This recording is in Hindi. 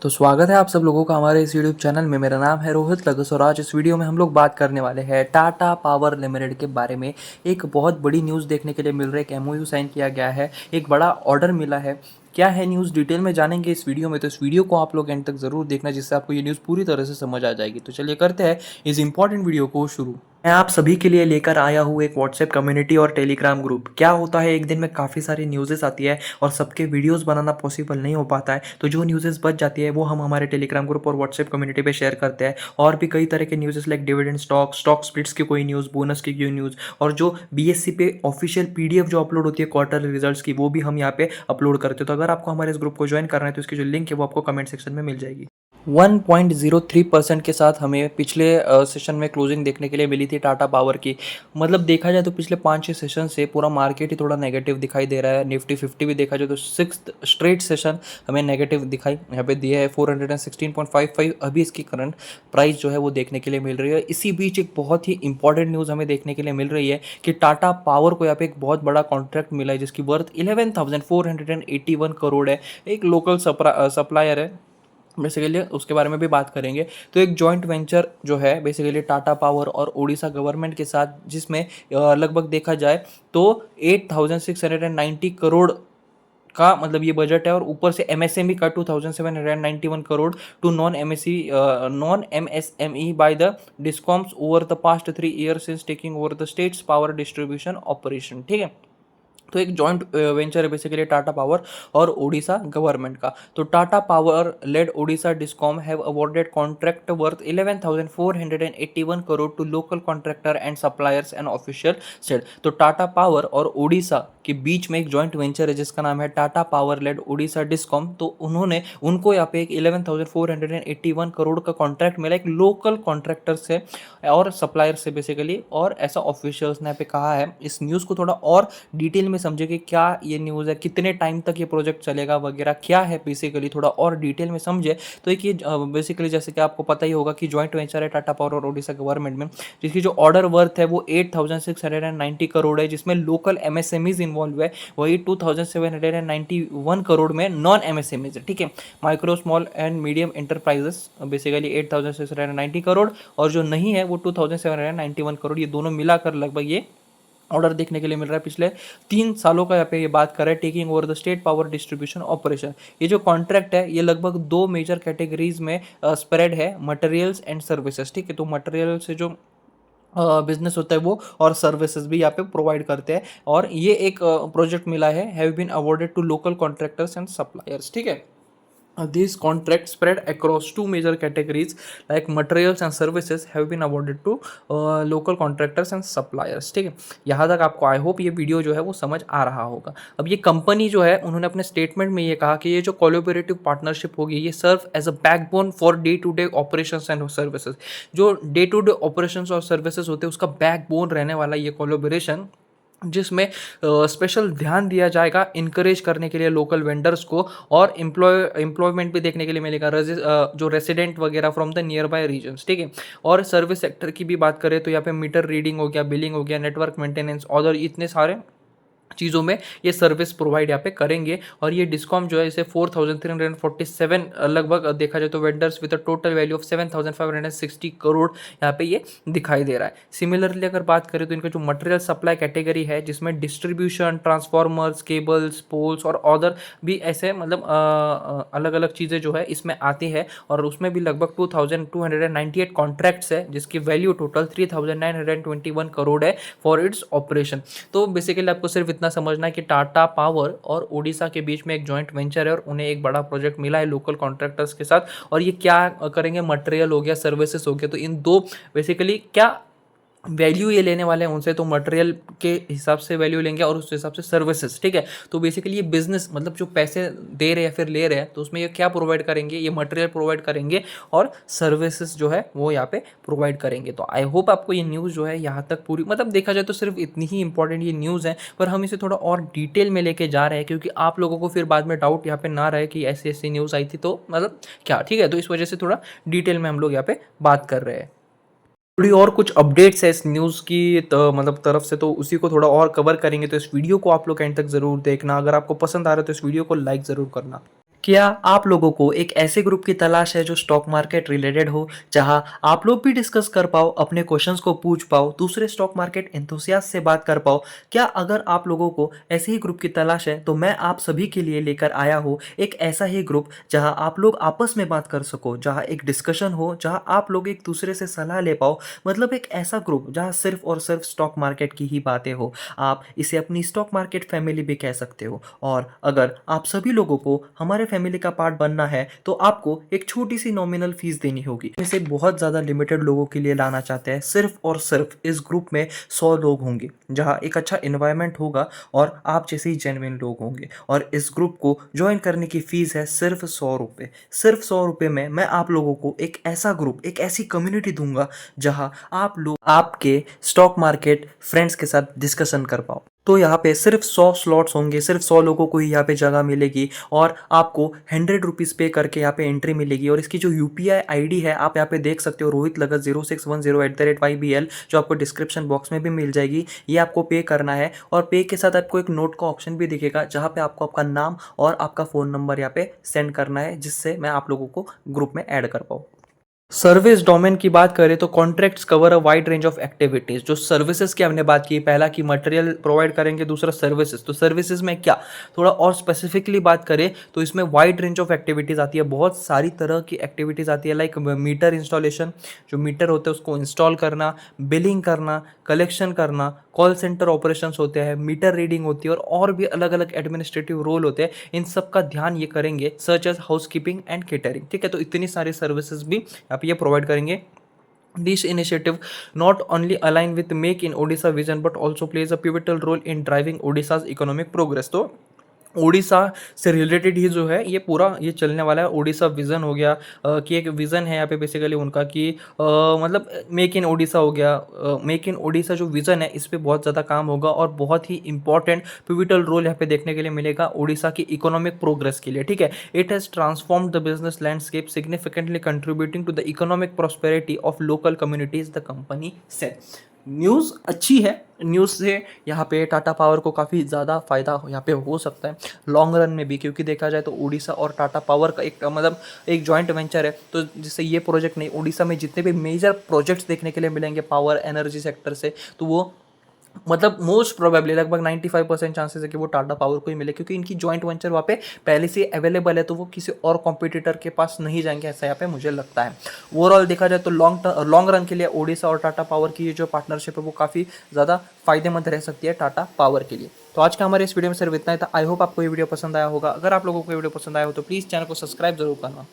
तो स्वागत है आप सब लोगों का हमारे इस यूट्यूब चैनल में। मेरा नाम है रोहित लगस और आज इस वीडियो में हम लोग बात करने वाले हैं टाटा पावर लिमिटेड के बारे में। एक बहुत बड़ी न्यूज़ देखने के लिए मिल रहा है। एक एमओयू साइन किया गया है, एक बड़ा ऑर्डर मिला है। क्या है न्यूज़, डिटेल में जानेंगे इस वीडियो में। तो इस वीडियो को आप लोग एंड तक ज़रूर देखना, जिससे आपको ये न्यूज़ पूरी तरह से समझ आ जाएगी। तो चलिए करते हैं इस इंपॉर्टेंट वीडियो को शुरू। मैं आप सभी के लिए लेकर आया हूँ एक व्हाट्सएप कम्युनिटी और टेलीग्राम ग्रुप। क्या होता है, एक दिन में काफ़ी सारी न्यूज़ेस आती है और सबके वीडियोस बनाना पॉसिबल नहीं हो पाता है, तो जो न्यूज़ेस बच जाती है वो हम हमारे टेलीग्राम ग्रुप और व्हाट्सएप कम्युनिटी पे शेयर करते हैं। और भी कई तरह के न्यूज़ेस लाइक डिविडेंड स्टॉक स्प्लिट्स की कोई न्यूज़, बोनस की कोई न्यूज़, और जो बीएससी पे ऑफिशियल पीडीएफ जो अपलोड होती है क्वार्टर रिजल्ट्स की, वो भी हम यहाँ पे अपलोड करते हैं। तो अगर आपको हमारे इस ग्रुप को ज्वाइन करना है तो इसकी जो लिंक है वो आपको कमेंट सेक्शन में मिल जाएगी। 1.03% के साथ हमें पिछले सेशन में क्लोजिंग देखने के लिए मिली थी टाटा पावर की। मतलब देखा जाए तो पिछले 5-6 सेशन से पूरा मार्केट ही थोड़ा नेगेटिव दिखाई दे रहा है। निफ्टी 50 भी देखा जाए तो 6th स्ट्रेट सेशन हमें नेगेटिव दिखाई यहाँ पे दिया है। 416.55 अभी इसकी करंट प्राइस जो है वो देखने के लिए मिल रही है। इसी बीच एक बहुत ही इंपॉर्टेंट न्यूज़ हमें देखने के लिए मिल रही है कि टाटा पावर को यहाँ पे एक बहुत बड़ा कॉन्ट्रैक्ट मिला है जिसकी वर्थ 11,481 करोड़ है। एक लोकल सप्लायर है बेसिकली, उसके बारे में भी बात करेंगे। तो एक जॉइंट वेंचर जो है बेसिकली टाटा पावर और ओडिशा गवर्नमेंट के साथ, जिसमें लगभग देखा जाए तो 8,690 करोड़ का मतलब ये बजट है। और ऊपर से एमएसएमई का 2,791 crore to non MSME by the discoms over the past 3 years since taking over the states power distribution operation. ठीक है, तो एक जॉइंट वेंचर है बेसिकली टाटा पावर और ओडिशा गवर्नमेंट का। तो Tata Power led Odisha discom have awarded contract worth 11,481 crore to local contractor and suppliers and official said. तो टाटा पावर और ओडिशा के बीच में एक जॉइंट वेंचर है जिसका नाम है Tata Power led Odisha discom. तो उनको यहाँ पे एक 11,481 करोड़ का कॉन्ट्रैक्ट मिला, एक लोकल कॉन्ट्रैक्टर से और सप्लायर से बेसिकली, और ऐसा ऑफिशियल्स ने यहाँ पे कहा है। इस न्यूज़ को थोड़ा और डिटेल में समझे कि क्या ये न्यूज़ है, कितने टाइम तक ये प्रोजेक्ट चलेगा वगैरह क्या है, बेसिकली थोड़ा और डिटेल में समझे तो एक ये बेसिकली जैसे कि आपको पता ही होगा कि जॉइंट वेंचर है टाटा पावर और ओडिशा गवर्नमेंट में, जिसकी जो ऑर्डर वर्थ है वो 8,690 करोड़ है, जिसमें लोकल एमएसएमईज इन्वॉल्व है वही 2,791 करोड़ में नॉन एमएसएमईज। ठीक है, micro small and medium enterprises basically 8,690 crore, और जो नहीं है वो 2,791 करोड़। ये दोनों मिलाकर लगभग ये ऑर्डर देखने के लिए मिल रहा है। पिछले 3 सालों का यहाँ पे ये बात कर रहा है, taking over the state power distribution operation. ये जो कॉन्ट्रैक्ट है ये लगभग 2 मेजर कैटेगरीज में स्प्रेड है, मटेरियल्स एंड सर्विसेज। ठीक है, तो मटेरियल से जो बिजनेस होता है वो, और सर्विसेज भी यहाँ पे प्रोवाइड करते हैं। और ये एक प्रोजेक्ट मिला है, have been awarded to local contractors and suppliers. ठीक है, these contracts spread across 2 major categories like materials and services have been awarded to local contractors and suppliers। ठीक है, यहाँ तक आपको आई होप ये वीडियो जो है वो समझ आ रहा होगा। अब ये कंपनी जो है उन्होंने अपने स्टेटमेंट में ये कहा कि ये जो कोलैबोरेटिव पार्टनरशिप होगी ये serve as a backbone for day to day operations and services. जो डे टू डे ऑपरेशंस और सर्विसेज होते हैं उसका बैकबोन रहने वाला ये कोलैबोरेशन, जिसमें स्पेशल ध्यान दिया जाएगा इनकरेज करने के लिए लोकल वेंडर्स को, और एम्प्लॉयमेंट भी देखने के लिए मिलेगा जो रेसिडेंट वगैरह from the nearby regions. ठीक है, और सर्विस सेक्टर की भी बात करें तो यहाँ पे मीटर रीडिंग हो गया, बिलिंग हो गया, नेटवर्क मेंटेनेंस, और इतने सारे चीज़ों में ये सर्विस प्रोवाइड यहाँ पे करेंगे। और ये डिस्कॉम जो है इसे 4,347 लगभग देखा जाए तो vendors with a total value of 7,560 crore यहाँ पे ये दिखाई दे रहा है। सिमिलरली अगर बात करें तो इनका जो मटेरियल सप्लाई कैटेगरी है जिसमें डिस्ट्रीब्यूशन, ट्रांसफॉर्मर्स, केबल्स, पोल्स और अदर भी ऐसे मतलब अलग अलग चीज़ें जो है इसमें आती है, और उसमें भी लगभग 2,298 कॉन्ट्रैक्ट्स है जिसकी वैल्यू टोटल 3,921 करोड़ है फॉर इट्स ऑपरेशन। तो बेसिकली आपको सिर्फ इतना समझना है कि टाटा पावर और ओडिशा के बीच में एक जॉइंट वेंचर है और उन्हें एक बड़ा प्रोजेक्ट मिला है लोकल कॉन्ट्रैक्टर्स के साथ। और ये क्या करेंगे, मटेरियल हो गया, सर्विसेज हो गया, तो इन दो बेसिकली क्या वैल्यू ये लेने वाले हैं उनसे, तो मटेरियल के हिसाब से वैल्यू लेंगे और उस हिसाब से सर्विसेज। ठीक है, तो बेसिकली ये बिजनेस मतलब जो पैसे दे रहे हैं फिर ले रहे हैं तो उसमें ये क्या प्रोवाइड करेंगे, ये मटेरियल प्रोवाइड करेंगे और सर्विसेज जो है वो यहाँ पे प्रोवाइड करेंगे। तो आई होप आपको ये न्यूज़ जो है यहाँ तक पूरी, मतलब देखा जाए तो सिर्फ इतनी ही इंपॉर्टेंट ये न्यूज़ है, पर हम इसे थोड़ा और डिटेल में लेके जा रहे हैं क्योंकि आप लोगों को फिर बाद में डाउट यहाँ पे ना रहे कि ऐसी ऐसी न्यूज़ आई थी तो मतलब क्या। ठीक है, तो इस वजह से थोड़ा डिटेल में हम लोग यहाँ पे बात कर रहे हैं। थोड़ी और कुछ अपडेट्स है इस न्यूज़ की मतलब तरफ से, तो उसी को थोड़ा और कवर करेंगे। तो इस वीडियो को आप लोग एंड तक ज़रूर देखना। अगर आपको पसंद आ रहा है तो इस वीडियो को लाइक ज़रूर करना। क्या आप लोगों को एक ऐसे ग्रुप की तलाश है जो स्टॉक मार्केट रिलेटेड हो, जहां आप लोग भी डिस्कस कर पाओ, अपने क्वेश्चंस को पूछ पाओ, दूसरे स्टॉक मार्केट एंथुसियास्ट से बात कर पाओ? क्या अगर आप लोगों को ऐसे ही ग्रुप की तलाश है तो मैं आप सभी के लिए लेकर आया हूँ एक ऐसा ही ग्रुप जहां आप लोग आपस में बात कर सको, जहां एक डिस्कशन हो, जहां आप लोग एक दूसरे से सलाह ले पाओ। मतलब एक ऐसा ग्रुप जहां सिर्फ और सिर्फ स्टॉक मार्केट की ही बातें हो। आप इसे अपनी स्टॉक मार्केट फैमिली भी कह सकते हो। और अगर आप सभी लोगों को हमारे फैमिली का पार्ट बनना है तो आपको एक छोटी सी नॉमिनल फीस देनी होगी। इसे बहुत ज़्यादा लिमिटेड लोगों के लिए लाना चाहते हैं। सिर्फ और सिर्फ इस ग्रुप में 100 लोग होंगे, जहां एक अच्छा इन्वायरमेंट होगा और आप जैसे ही जेन्युइन लोग होंगे। और इस ग्रुप को ज्वाइन करने की फीस है सिर्फ 100 रुपये। सिर्फ 100 रुपये में मैं आप लोगों को एक ऐसा ग्रुप, एक ऐसी कम्युनिटी दूंगा जहां आप लोग आपके स्टॉक मार्केट फ्रेंड्स के साथ डिस्कशन कर पाओ। तो यहाँ पे सिर्फ 100 स्लॉट्स होंगे, सिर्फ 100 लोगों को ही यहाँ पे जगह मिलेगी और आपको 100 रुपीज़ पे करके यहाँ पे एंट्री मिलेगी। और इसकी जो यूपीआई आईडी है आप यहाँ पे देख सकते हो, रोहित लगत 0610@YBL, जो आपको डिस्क्रिप्शन बॉक्स में भी मिल जाएगी। ये आपको पे करना है और पे के साथ आपको एक नोट का ऑप्शन भी दिखेगा जहाँ पे आपको आपका नाम और आपका फ़ोन नंबर यहाँ पे सेंड करना है, जिससे मैं आप लोगों को ग्रुप में ऐड कर पाऊँ। सर्विस डोमेन की बात करें तो contracts cover a wide range of activities. जो सर्विसेज की हमने बात की, पहला की मटेरियल प्रोवाइड करेंगे, दूसरा सर्विसेज। तो सर्विसेज में क्या, थोड़ा और स्पेसिफिकली बात करें तो इसमें वाइड रेंज ऑफ एक्टिविटीज़ आती है। बहुत सारी तरह की एक्टिविटीज़ आती है, लाइक मीटर इंस्टॉलेशन, जो मीटर होते हैं उसको इंस्टॉल करना, बिलिंग करना, कलेक्शन करना, कॉल सेंटर ऑपरेशंस होते हैं, मीटर रीडिंग होती है और भी अलग अलग एडमिनिस्ट्रेटिव रोल होते हैं। इन सब का ध्यान ये करेंगे, such as housekeeping and catering. ठीक है, तो इतनी सारी सर्विसेज भी आप ये प्रोवाइड करेंगे। This initiative not only align with Make in Odisha vision but also plays a pivotal role in driving Odisha's economic progress। तो ओडिशा से रिलेटेड ही जो है ये पूरा ये चलने वाला है। ओडिशा विज़न हो गया, कि एक विज़न है यहाँ पे बेसिकली उनका कि मतलब मेक इन ओडिशा हो गया। मेक इन ओडिशा जो विज़न है इस पे बहुत ज़्यादा काम होगा और बहुत ही इंपॉर्टेंट पिविटल रोल यहाँ पे देखने के लिए मिलेगा ओडिशा की इकोनॉमिक प्रोग्रेस के लिए। ठीक है, it has transformed the business landscape significantly contributing to the economic prosperity of local communities, the company said. News अच्छी है, न्यूज़ से यहाँ पे टाटा पावर को काफ़ी ज़्यादा फ़ायदा यहाँ पे हो सकता है लॉन्ग रन में भी, क्योंकि देखा जाए तो उड़ीसा और टाटा पावर का एक मतलब एक जॉइंट वेंचर है। तो जिससे ये प्रोजेक्ट नहीं, उड़ीसा में जितने भी मेजर प्रोजेक्ट्स देखने के लिए मिलेंगे पावर एनर्जी सेक्टर से, तो वो मतलब मोस्ट प्रोबेबली लगभग 95% चांसेस है कि वो टाटा पावर को ही मिले, क्योंकि इनकी जॉइंट वेंचर वहाँ पे पहले से अवेलेबल है। तो वो किसी और कॉम्पिटिटर के पास नहीं जाएंगे, ऐसा यहाँ पे मुझे लगता है। ओवरऑल देखा जाए तो लॉन्ग रन के लिए ओडिशा और टाटा पावर की ये जो पार्टनरशिप है वो काफ़ी ज़्यादा फायदेमंद रह सकती है टाटा पावर के लिए। तो आज का हमारे इस वीडियो में सिर्फ इतना ही था। आई होप आपको ये वीडियो पसंद आया होगा। अगर आप लोगों को ये वीडियो पसंद आया हो तो प्लीज़ चैनल को सब्सक्राइब जरूर करना।